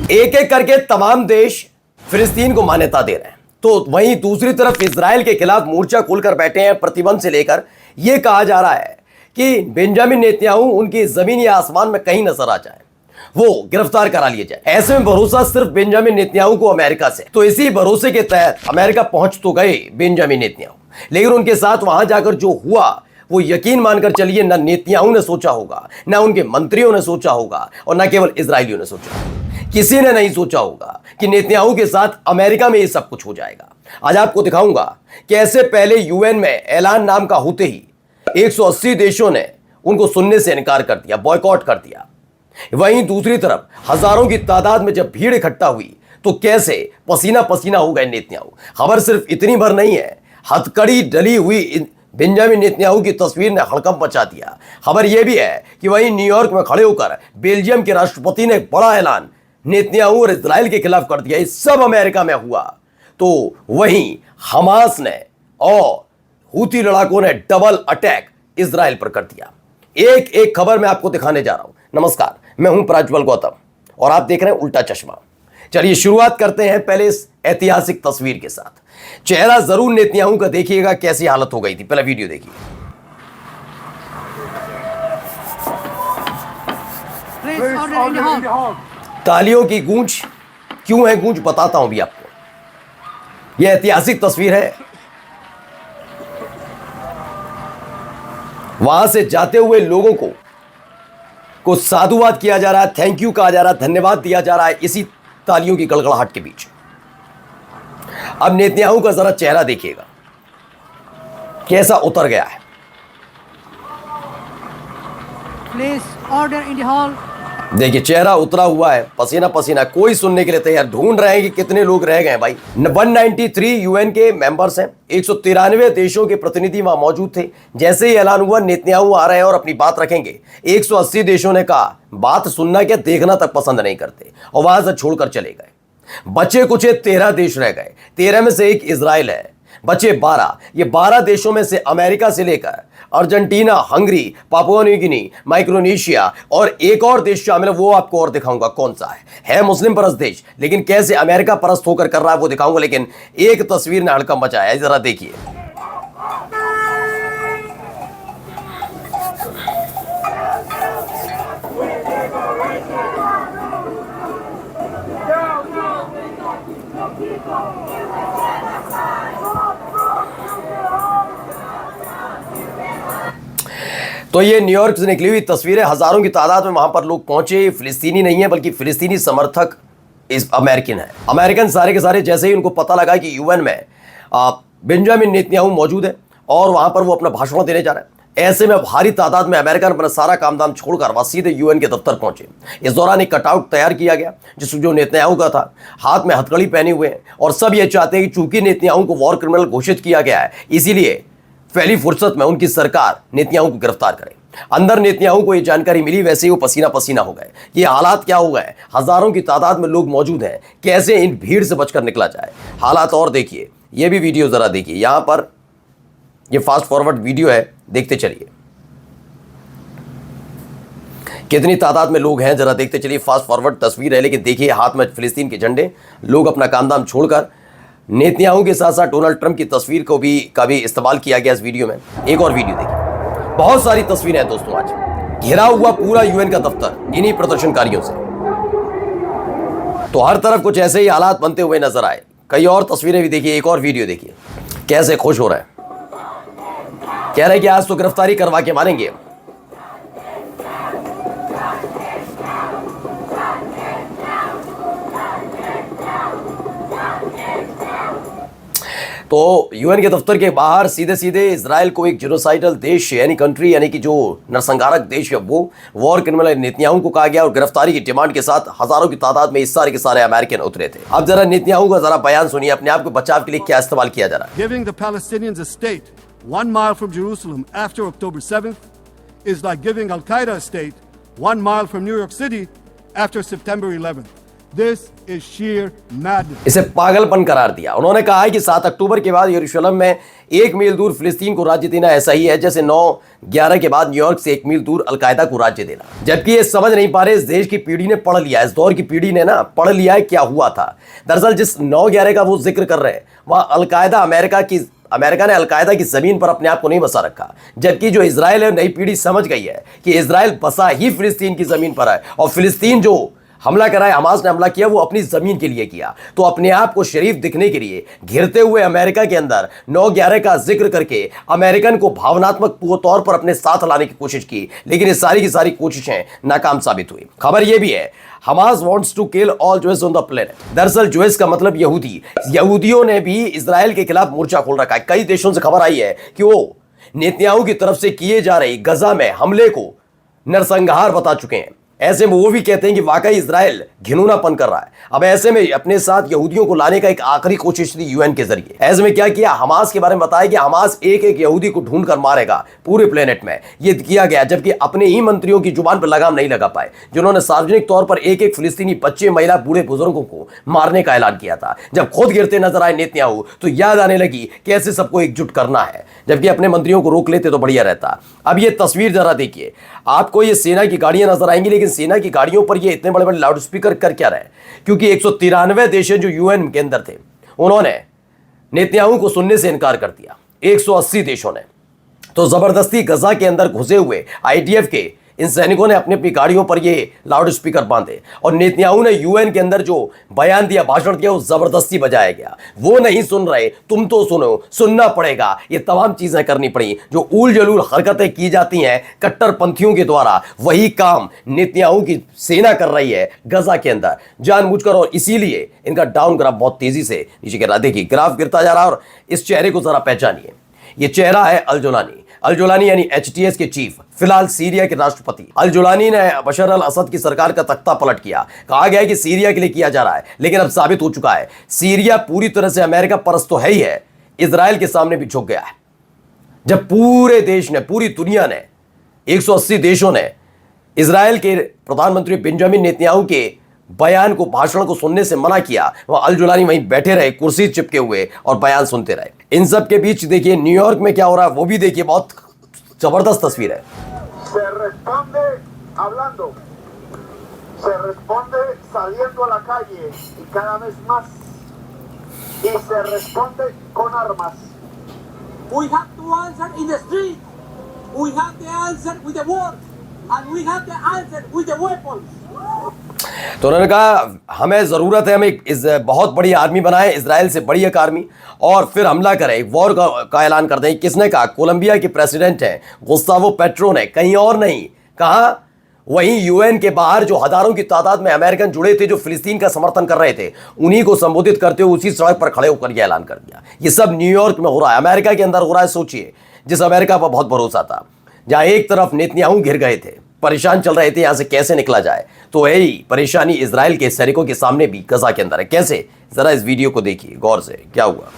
एक एक करके तमाम देश फिलिस्तीन को मान्यता दे रहे हैं, तो वहीं दूसरी तरफ इजराइल के खिलाफ मोर्चा खोलकर बैठे हैं। प्रतिबंध से लेकर यह कहा जा रहा है कि बेंजामिन नेतन्याहू उनकी जमीन या आसमान में कहीं नजर आ जाए, वो गिरफ्तार करा लिए जाए। ऐसे में भरोसा सिर्फ बेंजामिन नेतन्याहू को अमेरिका से, तो इसी भरोसे के तहत अमेरिका पहुंच तो गए बेंजामिन नेतन्याहू, लेकिन उनके साथ वहां जाकर जो हुआ वो यकीन मानकर चलिए न नेतन्याहू ने सोचा होगा, न उनके मंत्रियों ने सोचा होगा, और न केवल इजरायलियों ने सोचा होगा। किसी ने नहीं सोचा होगा कि नेतन्याहू के साथ अमेरिका में ये सब कुछ हो जाएगा। आज आपको दिखाऊंगा कैसे पहले यूएन में ऐलान नाम का होते ही 180 देशों ने उनको सुनने से इनकार कर दिया, बॉयकॉट कर दिया। वहीं दूसरी तरफ हजारों की तादाद में जब भीड़ इकट्ठा हुई तो कैसे पसीना पसीना हो गए नेतन्याहू। खबर सिर्फ इतनी भर नहीं है, हथकड़ी डली हुई बेंजामिन नेतन्याहू की तस्वीर ने हड़कंप मचा दिया। खबर यह भी है कि वहीं न्यूयॉर्क में खड़े होकर बेल्जियम के राष्ट्रपति ने बड़ा ऐलान नेतन्याहू और इजराइल के खिलाफ कर दिया। इस सब अमेरिका में हुआ, तो वहीं हमास ने और हूती लड़ाकों ने डबल अटैक इजराइल पर कर दिया। एक एक खबर मैं आपको दिखाने जा रहा हूं। नमस्कार, मैं हूं प्रज्वल गौतम और आप देख रहे हैं उल्टा चश्मा। चलिए शुरुआत करते हैं पहले इस ऐतिहासिक तस्वीर के साथ। चेहरा जरूर नेतन्याहू का देखिएगा कैसी हालत हो गई थी। पहला वीडियो देखिए। तालियों की गूंज क्यों है गूंज, बताता हूं भी आपको। यह ऐतिहासिक तस्वीर है। वहां से जाते हुए लोगों को साधुवाद किया जा रहा है, थैंक यू कहा जा रहा है, धन्यवाद दिया जा रहा है इसी तालियों की गड़गड़ाहट के बीच। अब नेतन्याहू का जरा चेहरा देखिएगा कैसा उतर गया है। Please order in the hall. देखिए चेहरा उतरा हुआ है, पसीना पसीना, कोई सुनने के लिए तैयार। ढूंढ रहे हैं कि कितने लोग रह गए भाई। 193 यूएन के मेंबर्स हैं, 193 देशों के प्रतिनिधि वहां मौजूद थे। जैसे ही ऐलान हुआ नेतन्याहू आ रहे हैं और अपनी बात रखेंगे, 180 देशों ने कहा बात सुनना क्या, देखना तक पसंद नहीं करते, और वहां से छोड़कर चले गए। बचे कुछ 13 देश रह गए, 13 में से एक इजराइल है, बचे 12। ये 12 देशों में से अमेरिका से लेकर Argentina, Hungary, Papua New Guinea, Micronesia और एक और देश शामिल है। वो आपको और दिखाऊंगा कौन सा है मुस्लिम परस्त देश, लेकिन कैसे अमेरिका परस्त होकर कर रहा है वो दिखाऊंगा। लेकिन एक तस्वीर ने हड़कंप मचाया है, जरा देखिए। तो ये न्यूयॉर्क से निकली हुई तस्वीरें, हजारों की तादाद में वहां पर लोग पहुंचे। फिलिस्तीनी नहीं है बल्कि फिलिस्तीनी समर्थक इस अमेरिकन है। अमेरिकन सारे के सारे जैसे ही उनको पता लगा कि यूएन में बेंजामिन नेतन्याहू मौजूद है और वहां पर वो अपना भाषण देने जा रहे हैं, ऐसे में भारी तादाद में अमेरिकन अपना सारा काम धाम छोड़कर वह सीधे यूएन के दफ्तर पहुंचे। इस दौरान एक कटआउट तैयार किया गया जो नेतन्याहू का था, हाथ में हथकड़ी पहने हुए हैं, और सब ये चाहते हैं कि चूंकि नेतन्याहू को वॉर क्रिमिनल घोषित किया गया है, इसीलिए पहली फुर्सत में उनकी सरकार नेतन्याहू को गिरफ्तार करे। अंदर नेतन्याहू को यह जानकारी मिली, वैसे ही वो पसीना पसीना हो गए। ये हालात क्या हो गए, हजारों की तादाद में लोग मौजूद हैं, कैसे इन भीड़ से बचकर निकला जाए। हालात और देखिए, ये भी वीडियो जरा देखिए। यहां पर ये फास्ट फॉरवर्ड वीडियो है, देखते चलिए कितनी तादाद में लोग हैं, जरा देखते चलिए। फास्ट फॉरवर्ड तस्वीर है, लेकिन देखिए हाथ में फिलिस्तीन के झंडे, लोग अपना काम धाम छोड़कर। नेतन्याहू के साथ साथ डोनाल्ड ट्रंप की तस्वीर को भी इस्तेमाल किया गया इस वीडियो में। एक और वीडियो देखिए। बहुत सारी तस्वीरें हैं दोस्तों। आज घिरा हुआ पूरा यूएन का दफ्तर इन्हीं प्रदर्शनकारियों से, तो हर तरफ कुछ ऐसे ही हालात बनते हुए नजर आए। कई और तस्वीरें भी देखिए, एक और वीडियो देखिए कैसे खुश हो रहे हैं, कह रहे हैं कि आज तो गिरफ्तारी करवा के मारेंगे। तो यूएन के दफ्तर के बाहर सीधे सीधे इजराइल को एक जेनोसाइडल देश यानी कंट्री, यानी कि जो नरसंहारक देश है, वो वॉर क्रिमिनल नेतन्याहू को कहा गया और गिरफ्तारी की डिमांड के साथ हजारों की तादाद में इस सारे के सारे अमेरिकन उतरे थे। अब जरा नेतन्याहू का जरा बयान सुनिए, अपने आप को बचाव के लिए क्या इस्तेमाल किया जा रहा है। Giving the Palestinians a state 1 mile from Jerusalem after October 7th is like giving Al Qaeda a state 1 mile from New York City after September 11th. This is sheer madness. इसे पागलपन करार दिया। उन्होंने कहा है कि 7 अक्टूबर के बाद यरूशलेम में 1 मील दूर फिलिस्तीन को राज्य देना ऐसा ही है जैसे 9/11 के बाद न्यूयॉर्क से 1 मील दूर अलकायदा को राज्य देना। जबकि ये समझ नहीं पा रहे, इस देश की पीढ़ी ने पढ़ लिया, इस दौर की पीढ़ी ने ना पढ़ लिया है क्या हुआ था। दरअसल जिस 9/11 का वो जिक्र कर रहे हैं, वहां अलकायदा अमेरिका ने अलकायदा की जमीन पर अपने आप को नहीं बसा रखा। जबकि जो इजराइल है, नई पीढ़ी समझ गई है कि इजराइल बसा ही फिलिस्तीन की जमीन पर है, और फिलिस्तीन जो हमला करा है, हमास ने हमला किया, वो अपनी जमीन के लिए किया। तो अपने आप को शरीफ दिखने के लिए घिरते हुए अमेरिका के अंदर 9/11 का जिक्र करके अमेरिकन को भावनात्मक तौर पर अपने साथ लाने की कोशिश की, लेकिन ये सारी की सारी कोशिशें नाकाम साबित हुई। खबर यह भी है, Hamas wants to kill all Jews on the planet. दरअसल ज्यूज का मतलब यहूदी। यहूदियों ने भी इजराइल के खिलाफ मोर्चा खोल रखा है। कई देशों से खबर आई है कि वो नेतन्याहू की तरफ से किए जा रहे गजा में हमले को नरसंहार बता चुके हैं। ऐसे में वो भी कहते हैं कि वाकई इजराइल घिनौनापन कर रहा है। अब ऐसे में अपने साथ यहूदियों को लाने का एक आखिरी कोशिश थी यूएन के जरिए। ऐसे में क्या किया, हमास के बारे में बताया कि हमास एक एक यहूदी को ढूंढ कर मारेगा पूरे प्लेनेट में। ये किया गया जबकि अपने ही मंत्रियों की जुबान पर लगाम नहीं लगा पाए, जिन्होंने सार्वजनिक तौर पर एक एक फिलिस्तीनी बच्चे, महिला, बूढ़े बुजुर्गों को मारने का ऐलान किया था। जब खुद गिरते नजर आए नेतन्याहू तो याद आने लगी कि ऐसे सबको एकजुट करना है, जबकि अपने मंत्रियों को रोक लेते तो बढ़िया रहता। अब ये तस्वीर जरा देखिए, आपको ये सेना की गाड़ियां नजर आएंगी, लेकिन सेना की गाड़ियों पर ये इतने बड़े बड़े लाउड स्पीकर कर क्या रहे हैं? क्योंकि 193 देश जो यूएन के अंदर थे, उन्होंने नेतन्याहू को सुनने से इनकार कर दिया। 180 देशों ने तो जबरदस्ती गजा के अंदर घुसे हुए आईडीएफ के इन सैनिकों ने अपनी अपनी गाड़ियों पर ये लाउड स्पीकर बांधे, और नेतन्याहू ने यूएन के अंदर जो बयान दिया, भाषण दिया, वो जबरदस्ती बजाया गया। वो नहीं सुन रहे, तुम तो सुनो, सुनना पड़ेगा। ये तमाम चीजें करनी पड़ी। जो ऊल जलूल हरकतें की जाती हैं कट्टरपंथियों के द्वारा, वही काम नेतन्याहू की सेना कर रही है गजा के अंदर जानबूझकर, और इसीलिए इनका डाउन ग्राफ बहुत तेजी से नीचे गिर रहा। देखिए ग्राफ गिरता जा रहा है, और इस चेहरे को जरा पहचानिए। ये चेहरा है अल जुलानी यानी एचटीएस के चीफ, फिलहाल सीरिया के राष्ट्रपति। अल जुलानी ने बशर अल असद की सरकार का तख्ता पलट किया। कहा गया है कि सीरिया के लिए किया जा रहा है, लेकिन अब साबित हो चुका है सीरिया पूरी तरह से अमेरिका परस्त तो है ही है, इजराइल के सामने भी झुक गया है। जब पूरे देश ने, पूरी दुनिया ने, 180 देशों ने इजराइल के प्रधानमंत्री बेंजामिन नेतन्याहू के बयान को, भाषण को सुनने से मना किया, वह अल जुलानी वहीं बैठे रहे, कुर्सी चिपके हुए, और बयान सुनते रहे। इन सब के बीच देखिए न्यूयॉर्क में क्या हो रहा है, वो भी देखिए, बहुत जबरदस्त तस्वीर है। Se responde hablando, se responde saliendo a la calle y cada vez más, y se responde con armas. We have to answer in the street. We have to answer with the words, and we have to answer with the weapons. तो उन्होंने कहा हमें ज़रूरत है, हम एक बहुत बड़ी आर्मी बनाए, इजराइल से बड़ी एक आर्मी, और फिर हमला करें, वॉर का ऐलान कर दें। किसने कहा? कोलंबिया के प्रेसिडेंट हैं गुस्तावो पेट्रो ने, कहीं और नहीं। कहा वहीं यूएन के बाहर जो हजारों की तादाद में अमेरिकन जुड़े थे, जो फिलिस्तीन का समर्थन कर रहे थे, उन्हीं को संबोधित करते हुए उसी सड़क पर खड़े होकर यह ऐलान कर दिया। ये सब न्यूयॉर्क में हो रहा है, अमेरिका के अंदर हो रहा है। सोचिए, जिस अमेरिका पर बहुत भरोसा था, जहां एक तरफ नेतन्याहू घिर गए थे, परेशान चल रहे थे यहां से कैसे निकला जाए, तो यही परेशानी इजराइल के सैनिकों के सामने भी गजा के अंदर है। कैसे? जरा इस वीडियो को देखिए गौर से, क्या हुआ।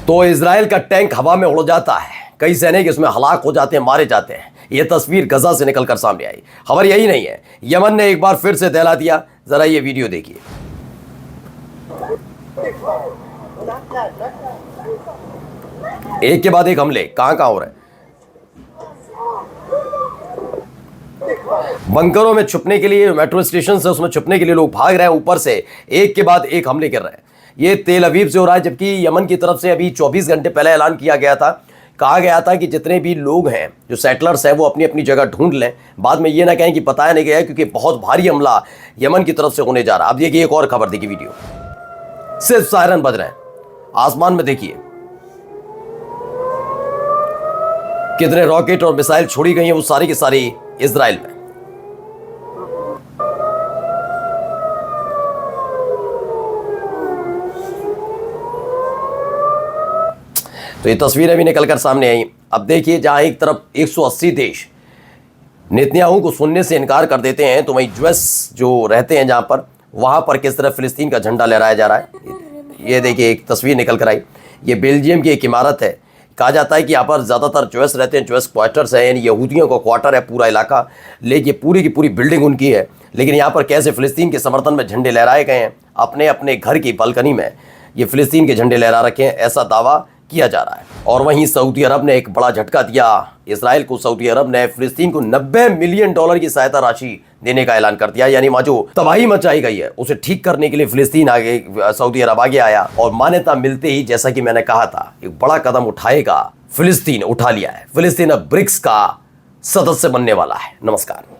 तो इजराइल का टैंक हवा में उड़ जाता है, कई सैनिक इसमें हलाक हो जाते हैं, मारे जाते हैं। यह तस्वीर गजा से निकलकर सामने आई। खबर यही नहीं है, यमन ने एक बार फिर से दहला दिया। जरा ये वीडियो देखिए। एक के बाद एक हमले कहां कहां हो रहे हैं। बंकरों में छुपने के लिए, मेट्रो स्टेशन से उसमें छुपने के लिए लोग भाग रहे हैं, ऊपर से एक के बाद एक हमले कर रहे हैं। ये तेल अवीव से हो रहा है, जबकि यमन की तरफ से अभी 24 घंटे पहले ऐलान किया गया था, कहा गया था कि जितने भी लोग हैं, जो सेटलर्स हैं, वो अपनी अपनी जगह ढूंढ लें। बाद में ये ना कहें कि बताया नहीं गया, क्योंकि बहुत भारी हमला यमन की तरफ से होने जा रहा। अब देखिए एक और खबर, देखिए वीडियो, सिर्फ सायरन बज रहे हैं आसमान में। देखिए कितने रॉकेट और मिसाइल छोड़ी गई हैं, वो सारी की सारी इजराइल में। तो ये तस्वीरें भी निकलकर सामने आई। अब देखिए, जहां एक तरफ 180 देश नेतन्याहू को सुनने से इनकार कर देते हैं, तो वहीं यूएस जो रहते हैं जहां पर, वहां पर किस तरह फिलिस्तीन का झंडा लहराया जा रहा है। ये देखिए एक तस्वीर निकल कर आई, ये बेल्जियम की एक इमारत है। कहा जाता है कि यहाँ पर ज़्यादातर ज्यूस रहते हैं, ज्यूस क्वार्टर्स हैं, यानी यहूदियों का क्वार्टर है पूरा इलाका, लेकिन पूरी की पूरी बिल्डिंग उनकी है। लेकिन यहाँ पर कैसे फ़िलिस्तीन के समर्थन में झंडे लहराए गए हैं, अपने अपने घर की बालकनी में ये फ़िलिस्तीन के झंडे लहरा रखे हैं, ऐसा दावा किया जा रहा है। और वहीं सऊदी अरब ने एक बड़ा झटका दिया इसराइल को। सऊदी अरब ने फ़िलिस्तीन को $90 मिलियन की सहायता राशि देने का ऐलान कर दिया। यानी वहाँ जो तबाही मचाई गई है उसे ठीक करने के लिए फ़िलिस्तीन आगे, सऊदी अरब आगे आया और मान्यता मिलते ही, जैसा कि मैंने कहा था, एक बड़ा कदम उठाएगा फ़िलिस्तीन, उठा लिया है। फ़िलिस्तीन अब ब्रिक्स का सदस्य बनने वाला है। नमस्कार।